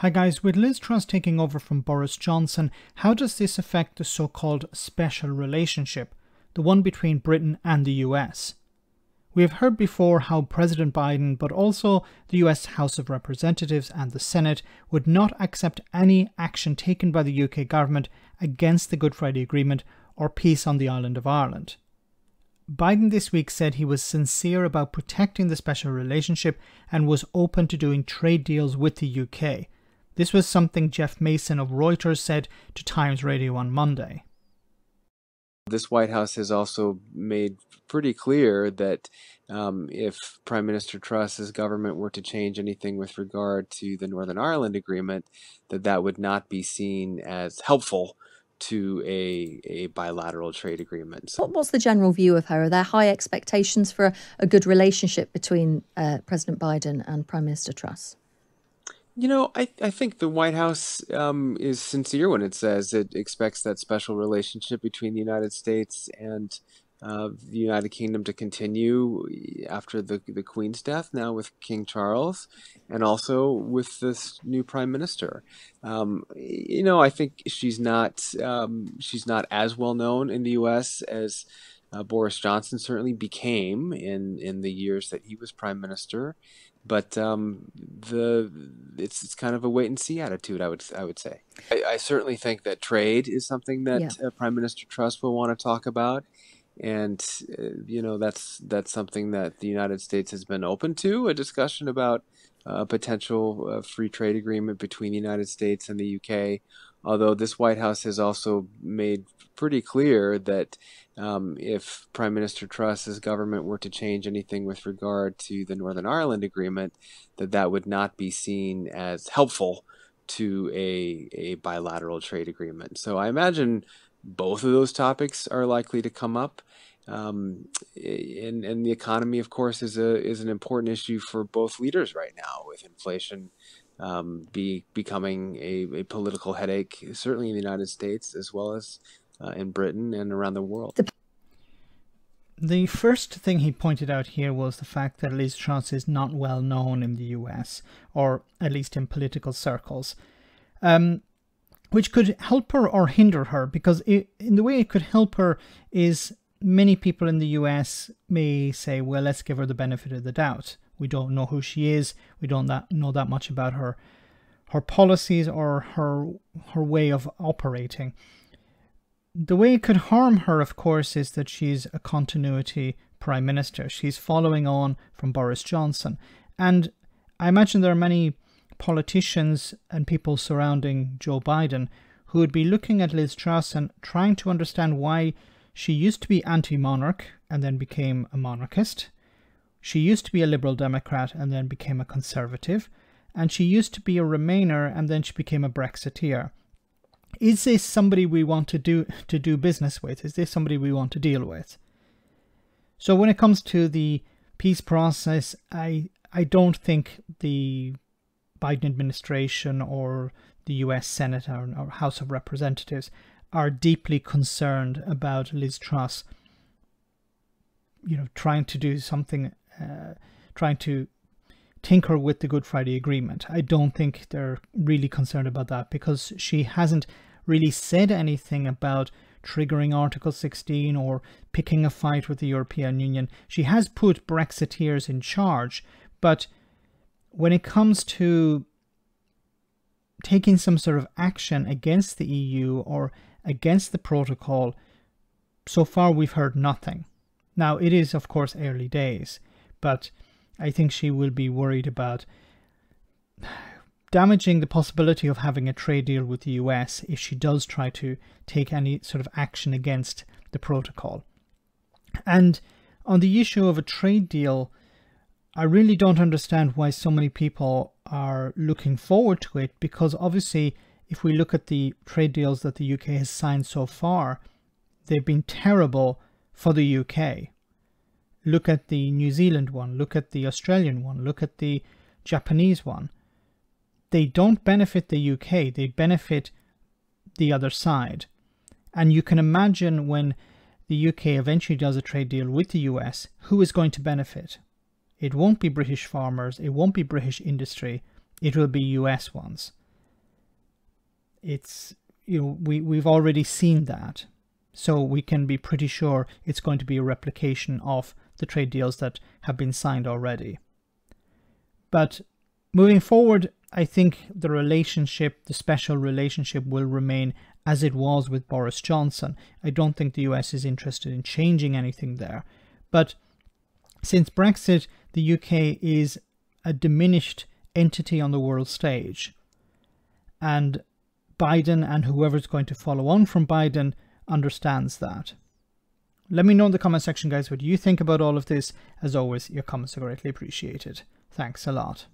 Hi guys, with Liz Truss taking over from Boris Johnson, how does this affect the so-called special relationship, the one between Britain and the US? We have heard before how President Biden, but also the US House of Representatives and the Senate, would not accept any action taken by the UK government against the Good Friday Agreement or peace on the island of Ireland. Biden this week said he was sincere about protecting the special relationship and was open to doing trade deals with the UK. This was something Jeff Mason of Reuters said to Times Radio on Monday. This White House has also made pretty clear that if Prime Minister Truss's government were to change anything with regard to the Northern Ireland Agreement, that would not be seen as helpful to a bilateral trade agreement. What's the general view of her? Are there high expectations for a good relationship between President Biden and Prime Minister Truss? You know, I think the White House is sincere when it says it expects that special relationship between the United States and the United Kingdom to continue after the Queen's death, now with King Charles, and also with this new Prime Minister. You know, I think she's not as well known in the U.S. as Boris Johnson certainly became in the years that he was Prime Minister. But it's kind of a wait and see attitude, I would say. I certainly think that trade is something that Prime Minister Truss will want to talk about, and you know, that's something that the United States has been open to, a discussion about a potential free trade agreement between the United States and the UK. Although this White House has also made pretty clear that if Prime Minister Truss's government were to change anything with regard to the Northern Ireland Agreement, that would not be seen as helpful to a bilateral trade agreement. So I imagine both of those topics are likely to come up. And the economy, of course, is an important issue for both leaders right now, with inflation becoming a political headache, certainly in the United States as well as in Britain and around the world. The first thing he pointed out here was the fact that Liz Truss is not well known in the US, or at least in political circles, which could help her or hinder her, because in the way it could help her is many people in the US may say, well, let's give her the benefit of the doubt. We don't know who she is. We don't know that much about her policies or her way of operating. The way it could harm her, of course, is that she's a continuity prime minister. She's following on from Boris Johnson. And I imagine there are many politicians and people surrounding Joe Biden who would be looking at Liz Truss and trying to understand why she used to be anti-monarch and then became a monarchist. She used to be a Liberal Democrat and then became a Conservative. And she used to be a Remainer and then she became a Brexiteer. Is this somebody we want to do business with? Is this somebody we want to deal with? So when it comes to the peace process, I don't think the Biden administration or the US Senate or House of Representatives are deeply concerned about Liz Truss, you know, trying to do something, trying to tinker with the Good Friday Agreement. I don't think they're really concerned about that, because she hasn't really said anything about triggering Article 16 or picking a fight with the European Union. She has put Brexiteers in charge, but when it comes to taking some sort of action against the EU or against the protocol, so far we've heard nothing. Now, it is, of course, early days, but I think she will be worried about damaging the possibility of having a trade deal with the US if she does try to take any sort of action against the protocol. And on the issue of a trade deal, I really don't understand why so many people are looking forward to it, because obviously if we look at the trade deals that the UK has signed so far, they've been terrible for the UK. Look at the New Zealand one, look at the Australian one, look at the Japanese one. They don't benefit the UK, they benefit the other side. And you can imagine when the UK eventually does a trade deal with the US, who is going to benefit? It won't be British farmers, it won't be British industry, it will be US ones. it's, we've already seen that. So we can be pretty sure it's going to be a replication of the trade deals that have been signed already. But moving forward, I think the relationship, the special relationship, will remain as it was with Boris Johnson. I don't think the US is interested in changing anything there. But since Brexit, the UK is a diminished entity on the world stage. And Biden and whoever's going to follow on from Biden understands that. Let me know in the comment section, guys, what you think about all of this. As always, your comments are greatly appreciated. Thanks a lot.